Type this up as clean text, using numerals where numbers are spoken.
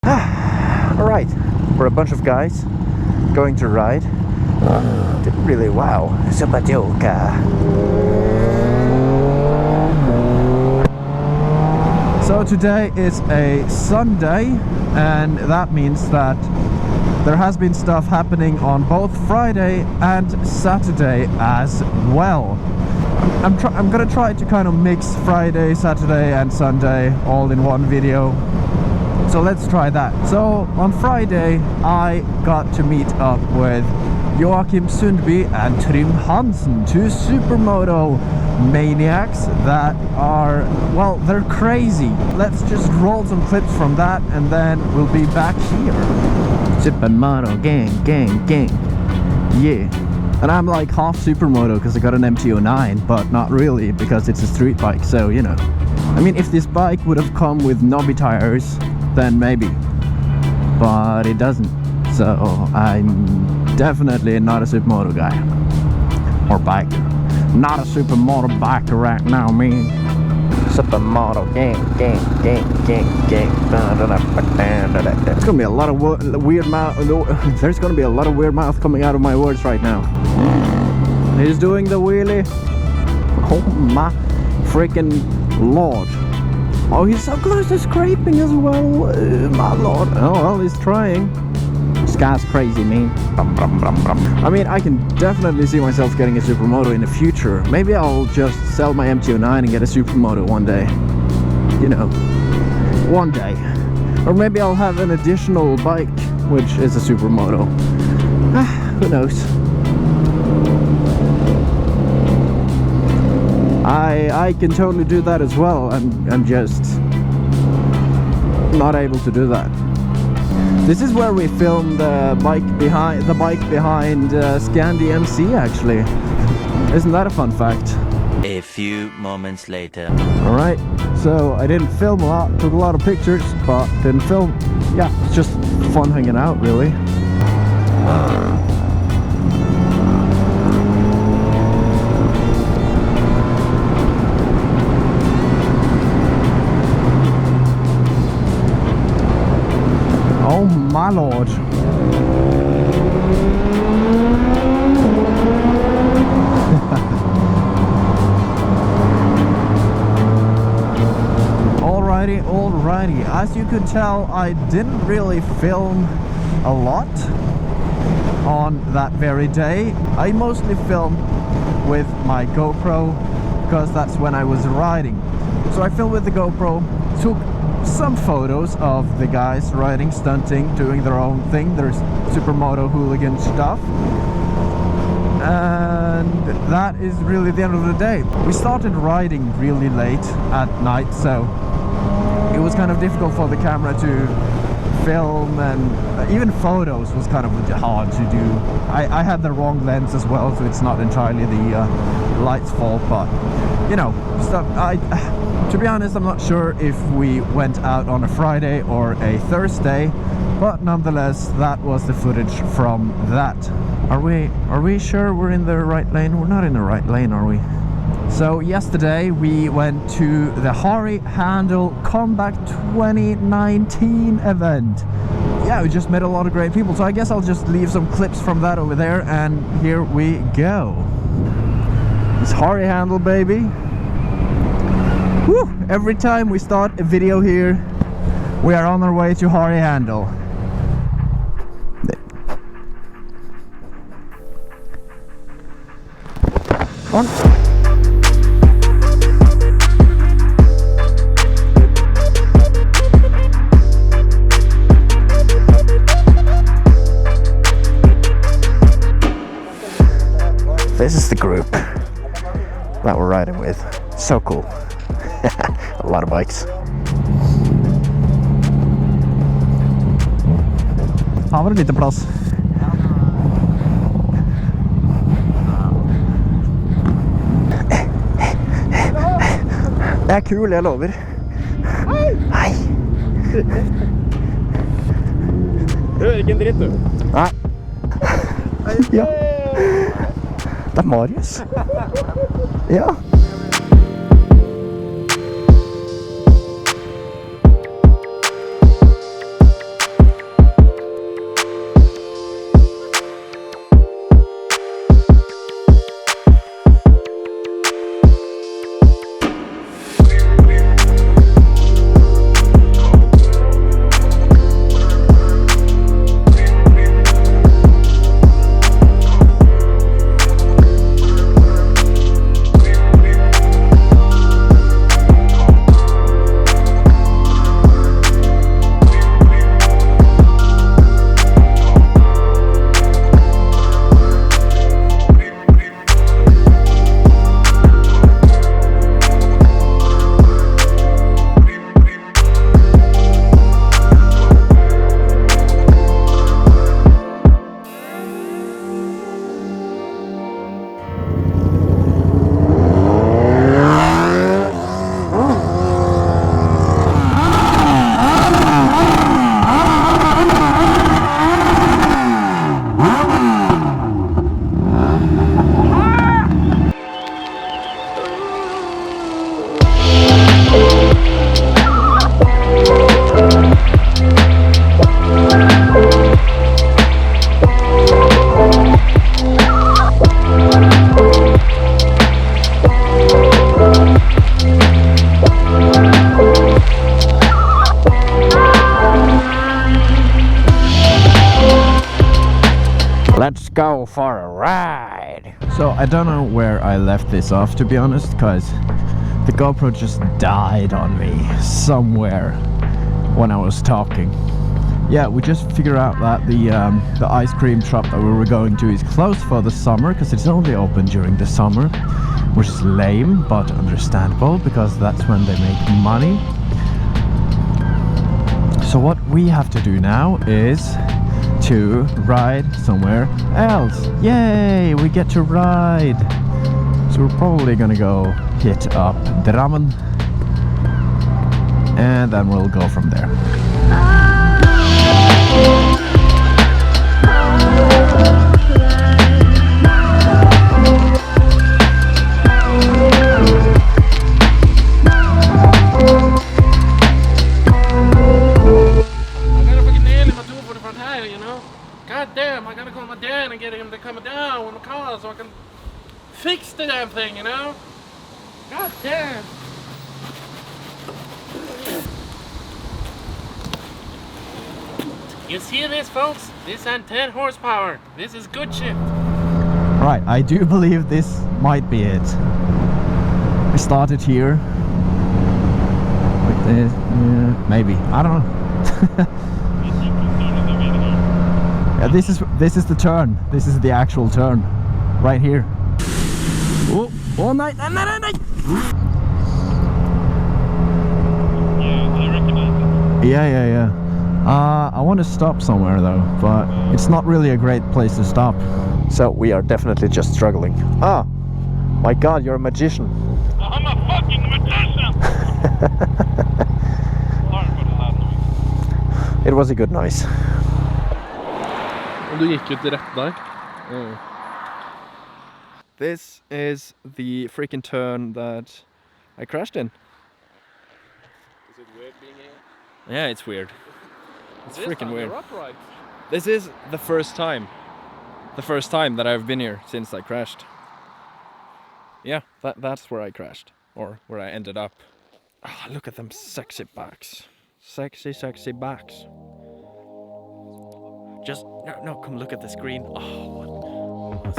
Alright, we're a bunch of guys going to ride. Didn't really wow. Supermoto. So today is a Sunday, and that means that there has been stuff happening on both Friday and Saturday as well. I'm gonna try to kind of mix Friday, Saturday and Sunday all in one video. So let's try that. So on Friday I got to meet up with Joachim Sundby and Trym Hansen, two supermoto maniacs that are, well, they're crazy. Let's just roll some clips from that and then we'll be back here. Supermoto gang. Yeah. And I'm like half supermoto because I got an MT-09, but not really because it's a street bike, so you know. I mean, if this bike would have come with knobby tires, then maybe. But it doesn't. So I'm definitely not a supermoto guy. Or biker. Not a supermoto biker right now, man. Supermoto gang. It's gonna be a lot of weird mouth. There's gonna be a lot of weird mouth coming out of my words right now. He's doing the wheelie. Oh my freaking lord! Oh, he's so close to scraping as well. My lord! Oh well, he's trying. This guy's crazy, man. I mean, I can definitely see myself getting a supermoto in the future. Maybe I'll just sell my MT-09 and get a supermoto one day. You know, one day. Or maybe I'll have an additional bike, which is a supermoto. Who knows? I can totally do that as well. I'm just not able to do that. This is where we filmed the bike behind Scandi MC, actually. Isn't that a fun fact? A few moments later. Alright, so I didn't film a lot, took a lot of pictures, but didn't film. Yeah, it's just fun hanging out, really. Oh my lord. Alrighty. As you could tell, I didn't really film a lot on that very day. I mostly filmed with my GoPro because that's when I was riding. So I filmed with the GoPro, took some photos of the guys riding, stunting, doing their own thing. There's supermoto hooligan stuff. And that is really the end of the day. We started riding really late at night, so it was kind of difficult for the camera to film, and even photos was kind of hard to do. I had the wrong lens as well, so it's not entirely the light's fault, but you know, stuff. To be honest, I'm not sure if we went out on a Friday or a Thursday, but nonetheless, that was the footage from that. Are we sure we're in the right lane? We're not in the right lane, are we? So yesterday we went to the Harryhandel Comeback 2019 event. Yeah, we just met a lot of great people, so I guess I'll just leave some clips from that over there, and here we go. It's Harryhandel, baby. Woo! Every time we start a video here, we are on our way to Harryhandel. On. This is the group that we're riding with. So cool. A lot of bikes. Har vi lite plats? Det er kul, jeg lover. Hei! Du hører ikke en dritt, du. Nei. Ja. Det er Marius. Ja. go for a ride. So I don't know where I left this off, to be honest, because the GoPro just died on me somewhere when I was talking. Yeah, we just figured out that the ice cream shop that we were going to is closed for the summer because it's only open during the summer, which is lame but understandable because that's when they make money. So what we have to do now is to ride somewhere else. Yay, we get to ride. So we're probably gonna go hit up Drammen and then we'll go from there. I gotta call my dad and get him to come down with my car so I can fix the damn thing, you know? God damn! You see this, folks? This and 10 horsepower. This is good shit. Right, I do believe this might be it. We started here. Like this, yeah, maybe. I don't know. Yeah, this is the turn. This is the actual turn, right here. Oh, all night, night. Yeah, I recognize it. Yeah. I want to stop somewhere though, but it's not really a great place to stop. So we are definitely just struggling. Ah, my God, you're a magician. I'm a fucking magician. Sorry for the loud noise. It was a good noise. Du gick ut rätt där. This is the freaking turn that I crashed in. Is it weird being here? Yeah, it's weird. It's freaking weird. Upright. This is the first time that I've been here since I crashed. Yeah, that's where I crashed, or where I ended up. Oh, look at them sexy backs. Sexy backs. Just, no, come look at the screen. Oh, what?